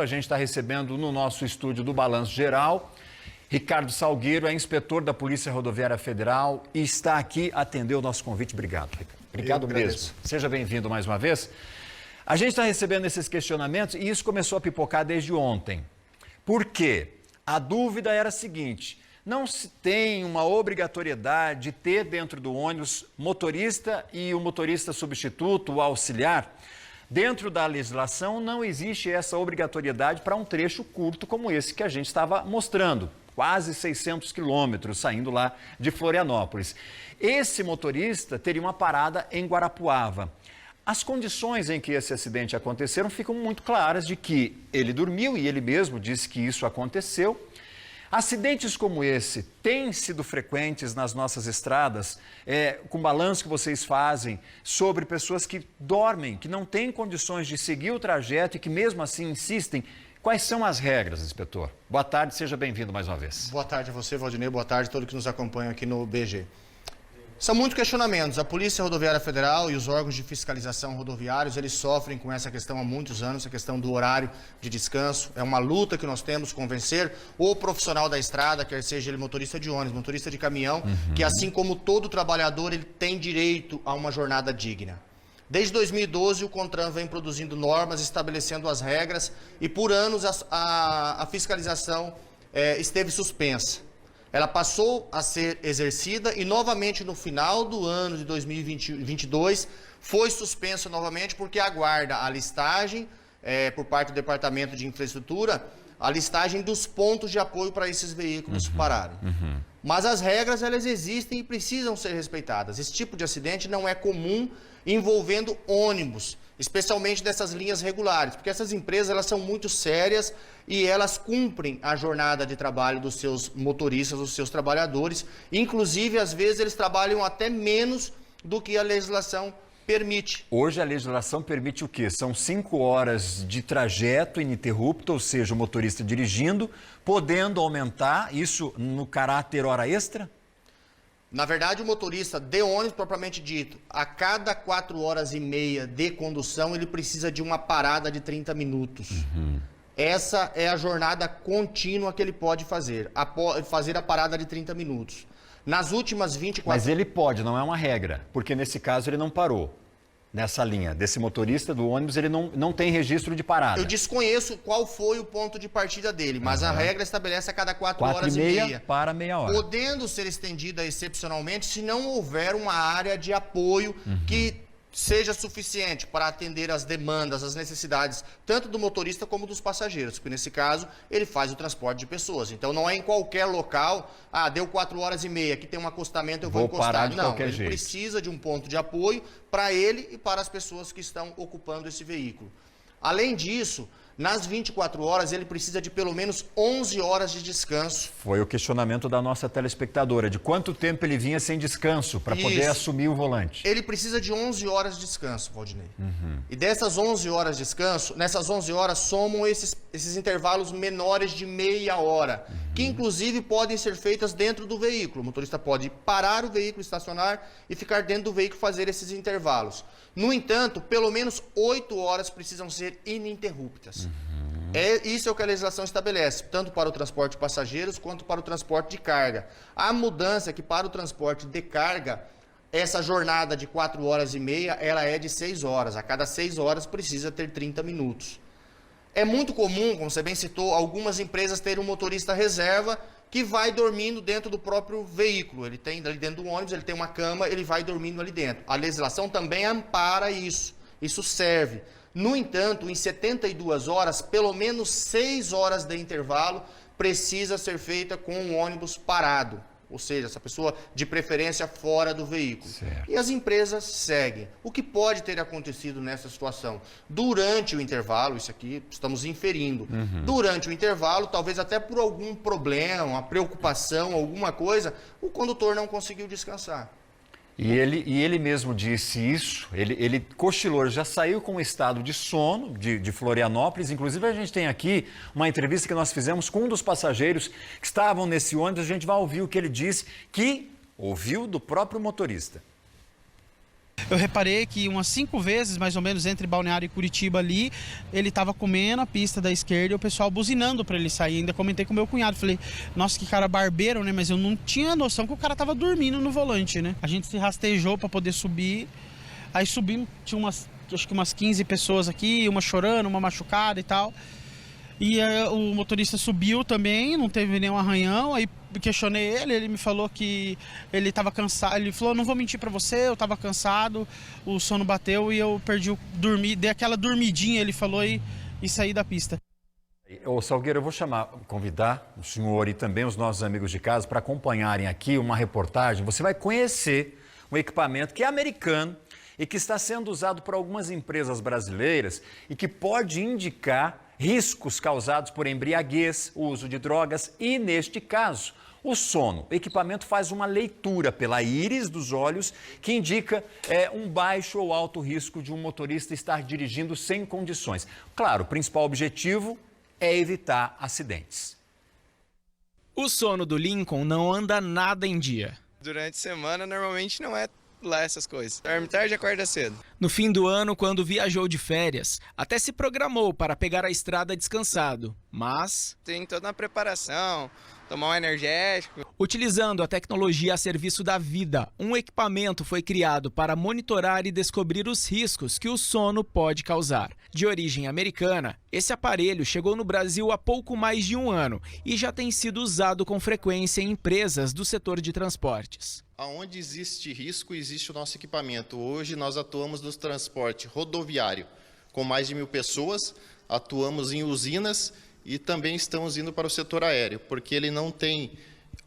A gente está recebendo no nosso estúdio do Balanço Geral, Ricardo Salgueiro, é inspetor da Polícia Rodoviária Federal e está aqui atender o nosso convite. Obrigado, Ricardo. Obrigado mesmo. Seja bem-vindo mais uma vez. A gente está recebendo esses questionamentos e isso começou a pipocar desde ontem. Por quê? A dúvida era a seguinte: não se tem uma obrigatoriedade de ter dentro do ônibus motorista e o motorista substituto, o auxiliar? Dentro da legislação não existe essa obrigatoriedade para um trecho curto como esse que a gente estava mostrando, quase 600 quilômetros saindo lá de Florianópolis. Esse motorista teria uma parada em Guarapuava. As condições em que esse acidente aconteceram ficam muito claras de que ele dormiu e ele mesmo disse que isso aconteceu. Acidentes como esse têm sido frequentes nas nossas estradas, com o balanço que vocês fazem sobre pessoas que dormem, que não têm condições de seguir o trajeto e que mesmo assim insistem. Quais são as regras, inspetor? Boa tarde, seja bem-vindo mais uma vez. Boa tarde a você, Valdinei, boa tarde a todos que nos acompanham aqui no BG. São muitos questionamentos. A Polícia Rodoviária Federal e os órgãos de fiscalização rodoviários, eles sofrem com essa questão há muitos anos, a questão do horário de descanso. É uma luta que nós temos convencer o profissional da estrada, quer seja ele motorista de ônibus, motorista de caminhão, que assim como todo trabalhador, ele tem direito a uma jornada digna. Desde 2012, o CONTRAN vem produzindo normas, estabelecendo as regras e por anos a fiscalização esteve suspensa. Ela passou a ser exercida e novamente no final do ano de 2022 foi suspensa novamente porque aguarda a listagem por parte do Departamento de Infraestrutura, a listagem dos pontos de apoio para esses veículos pararem. Mas as regras, elas existem e precisam ser respeitadas. Esse tipo de acidente não é comum envolvendo ônibus, especialmente dessas linhas regulares, porque essas empresas, elas são muito sérias e elas cumprem a jornada de trabalho dos seus motoristas, dos seus trabalhadores. Inclusive, às vezes, eles trabalham até menos do que a legislação permite. Hoje a legislação permite o quê? São 5 horas de trajeto ininterrupto, ou seja, o motorista dirigindo, podendo aumentar isso no caráter hora extra? Na verdade, o motorista de ônibus, propriamente dito, a cada 4 horas e meia de condução, ele precisa de uma parada de 30 minutos. Essa é a jornada contínua que ele pode fazer a parada de 30 minutos. Nas últimas 24... Mas ele pode, não é uma regra, porque nesse caso ele não parou. Nessa linha, desse motorista do ônibus, ele não tem registro de parada. Eu desconheço qual foi o ponto de partida dele, mas a regra estabelece a cada 4 horas e meia. Para meia hora. Podendo ser estendida excepcionalmente se não houver uma área de apoio que seja suficiente para atender as demandas, as necessidades, tanto do motorista como dos passageiros, porque nesse caso ele faz o transporte de pessoas. Então não é em qualquer local, deu 4 horas e meia, aqui tem um acostamento, eu vou encostar. Parar de não, qualquer ele jeito. Precisa de um ponto de apoio para ele e para as pessoas que estão ocupando esse veículo. Além disso, nas 24 horas, ele precisa de pelo menos 11 horas de descanso. Foi o questionamento da nossa telespectadora, de quanto tempo ele vinha sem descanso para poder assumir o volante. Ele precisa de 11 horas de descanso, Valdinei. E dessas 11 horas de descanso, nessas 11 horas somam esses intervalos menores de meia hora, que inclusive podem ser feitas dentro do veículo. O motorista pode parar o veículo, estacionar e ficar dentro do veículo fazer esses intervalos. No entanto, pelo menos 8 horas precisam ser ininterruptas. Isso é o que a legislação estabelece, tanto para o transporte de passageiros quanto para o transporte de carga. A mudança é que para o transporte de carga, essa jornada de 4 horas e meia, ela é de 6 horas. A cada 6 horas precisa ter 30 minutos. É muito comum, como você bem citou, algumas empresas terem um motorista reserva que vai dormindo dentro do próprio veículo. Ele tem ali dentro do ônibus, ele tem uma cama, ele vai dormindo ali dentro. A legislação também ampara isso. Isso serve. No entanto, em 72 horas, pelo menos 6 horas de intervalo precisa ser feita com o ônibus parado. Ou seja, essa pessoa de preferência fora do veículo. Certo. E as empresas seguem. O que pode ter acontecido nessa situação? Durante o intervalo, isso aqui estamos inferindo, durante o intervalo, talvez até por algum problema, uma preocupação, alguma coisa, o condutor não conseguiu descansar. E ele mesmo disse isso, ele cochilou, ele já saiu com um estado de sono de Florianópolis. Inclusive a gente tem aqui uma entrevista que nós fizemos com um dos passageiros que estavam nesse ônibus. A gente vai ouvir o que ele disse, que ouviu do próprio motorista. Eu reparei que umas 5 vezes, mais ou menos, entre Balneário e Curitiba ali, ele estava comendo a pista da esquerda e o pessoal buzinando para ele sair. Ainda comentei com meu cunhado, falei, nossa, que cara barbeiro, né? Mas eu não tinha noção que o cara estava dormindo no volante, né? A gente se rastejou para poder subir, aí subimos, tinha acho que umas 15 pessoas aqui, uma chorando, uma machucada e tal. E o motorista subiu também, não teve nenhum arranhão, aí questionei ele me falou que ele estava cansado, ele falou, não vou mentir para você, eu estava cansado, o sono bateu e eu dei aquela dormidinha, ele falou, e saí da pista. Ô Salgueiro, eu vou convidar o senhor e também os nossos amigos de casa para acompanharem aqui uma reportagem. Você vai conhecer um equipamento que é americano e que está sendo usado por algumas empresas brasileiras e que pode indicar riscos causados por embriaguez, o uso de drogas e, neste caso, o sono. O equipamento faz uma leitura pela íris dos olhos que indica um baixo ou alto risco de um motorista estar dirigindo sem condições. Claro, o principal objetivo é evitar acidentes. O sono do Lincoln não anda nada em dia. Durante a semana, normalmente não é lá essas coisas. Dorme tarde e acorda cedo. No fim do ano, quando viajou de férias, até se programou para pegar a estrada descansado, mas Tem toda uma preparação, tomar um energético. utilizando a tecnologia a serviço da vida, um equipamento foi criado para monitorar e descobrir os riscos que o sono pode causar. De origem americana, esse aparelho chegou no Brasil há pouco mais de um ano e já tem sido usado com frequência em empresas do setor de transportes. Aonde existe risco, existe o nosso equipamento. Hoje nós atuamos no transporte rodoviário com mais de 1.000 pessoas, atuamos em usinas e também estamos indo para o setor aéreo, porque ele não tem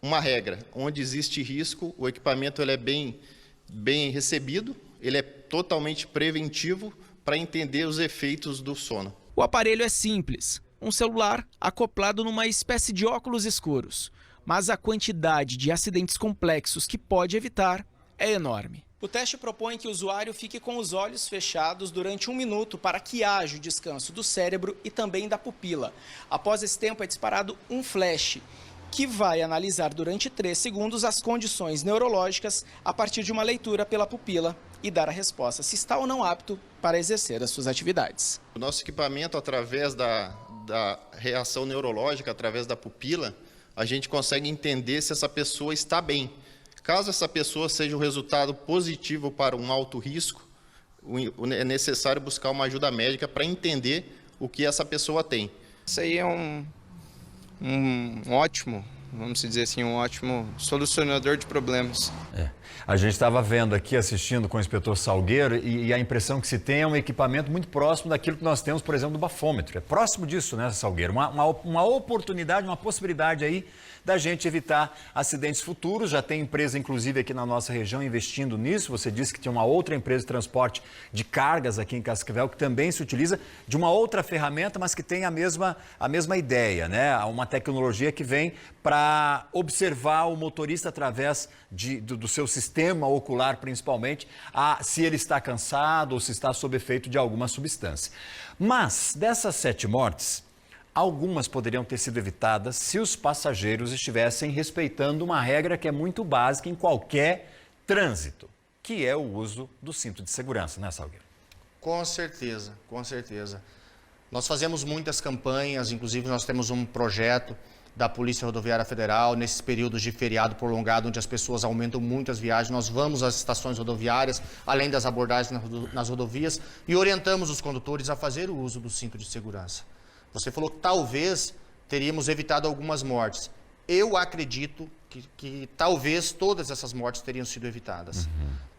uma regra. Onde existe risco, o equipamento ele é bem recebido, ele é totalmente preventivo para entender os efeitos do sono. O aparelho é simples, um celular acoplado numa espécie de óculos escuros. Mas a quantidade de acidentes complexos que pode evitar é enorme. O teste propõe que o usuário fique com os olhos fechados durante 1 minuto para que haja o descanso do cérebro e também da pupila. Após esse tempo é disparado um flash, que vai analisar durante 3 segundos as condições neurológicas a partir de uma leitura pela pupila e dar a resposta se está ou não apto para exercer as suas atividades. O nosso equipamento, através da reação neurológica, através da pupila, a gente consegue entender se essa pessoa está bem. Caso essa pessoa seja um resultado positivo para um alto risco, é necessário buscar uma ajuda médica para entender o que essa pessoa tem. Isso aí é um ótimo, vamos dizer assim, um ótimo solucionador de problemas. A gente estava vendo aqui, assistindo com o inspetor Salgueiro, e a impressão que se tem é um equipamento muito próximo daquilo que nós temos, por exemplo, do bafômetro. É próximo disso, né, Salgueiro? Uma oportunidade, uma possibilidade aí da gente evitar acidentes futuros. Já tem empresa, inclusive, aqui na nossa região investindo nisso. Você disse que tinha uma outra empresa de transporte de cargas aqui em Cascavel que também se utiliza de uma outra ferramenta, mas que tem a mesma ideia, né? Uma tecnologia que vem para observar o motorista através do seu sistema ocular, principalmente, se ele está cansado ou se está sob efeito de alguma substância. Mas dessas 7 mortes, algumas poderiam ter sido evitadas se os passageiros estivessem respeitando uma regra que é muito básica em qualquer trânsito, que é o uso do cinto de segurança, né, Salgueiro? Com certeza, com certeza. Nós fazemos muitas campanhas, inclusive nós temos um projeto da Polícia Rodoviária Federal, nesses períodos de feriado prolongado, onde as pessoas aumentam muito as viagens, nós vamos às estações rodoviárias, além das abordagens nas rodovias, e orientamos os condutores a fazer o uso do cinto de segurança. Você falou que talvez teríamos evitado algumas mortes. Eu acredito que talvez todas essas mortes teriam sido evitadas.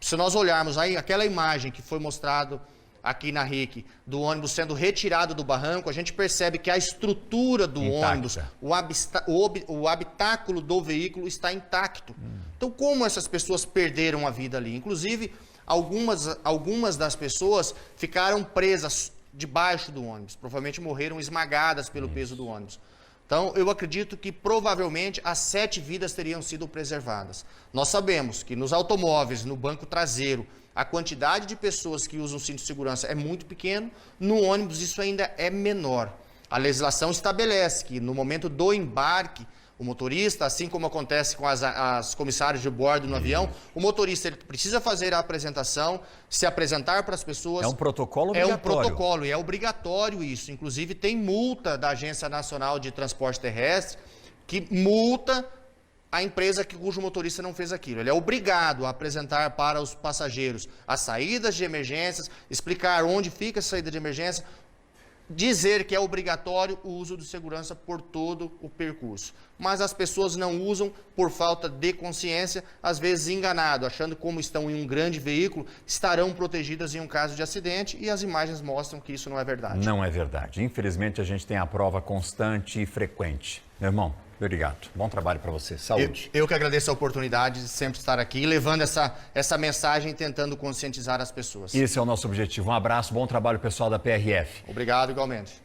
Se nós olharmos aí aquela imagem que foi mostrado aqui na RIC, do ônibus sendo retirado do barranco, a gente percebe que a estrutura do ônibus, o habitáculo do veículo está intacto. Então, como essas pessoas perderam a vida ali? Inclusive, algumas das pessoas ficaram presas debaixo do ônibus, provavelmente morreram esmagadas pelo peso do ônibus. Então, eu acredito que provavelmente as 7 vidas teriam sido preservadas. Nós sabemos que nos automóveis, no banco traseiro, a quantidade de pessoas que usam cinto de segurança é muito pequeno, no ônibus isso ainda é menor. A legislação estabelece que no momento do embarque, O motorista, assim como acontece com as comissárias de bordo no avião, o motorista ele precisa fazer a apresentação, se apresentar para as pessoas. É um protocolo É obrigatório. um protocolo e é obrigatório isso. Inclusive tem multa da Agência Nacional de Transporte Terrestre que multa a empresa cujo motorista não fez aquilo. Ele é obrigado a apresentar para os passageiros as saídas de emergências, explicar onde fica a saída de emergência, dizer que é obrigatório o uso de segurança por todo o percurso. Mas as pessoas não usam por falta de consciência, às vezes enganado, achando que como estão em um grande veículo, estarão protegidas em um caso de acidente e as imagens mostram que isso não é verdade. Não é verdade. Infelizmente, a gente tem a prova constante e frequente. Meu irmão, obrigado. Bom trabalho para você. Saúde. Eu que agradeço a oportunidade de sempre estar aqui, levando essa mensagem e tentando conscientizar as pessoas. Esse é o nosso objetivo. Um abraço, bom trabalho pessoal da PRF. Obrigado igualmente.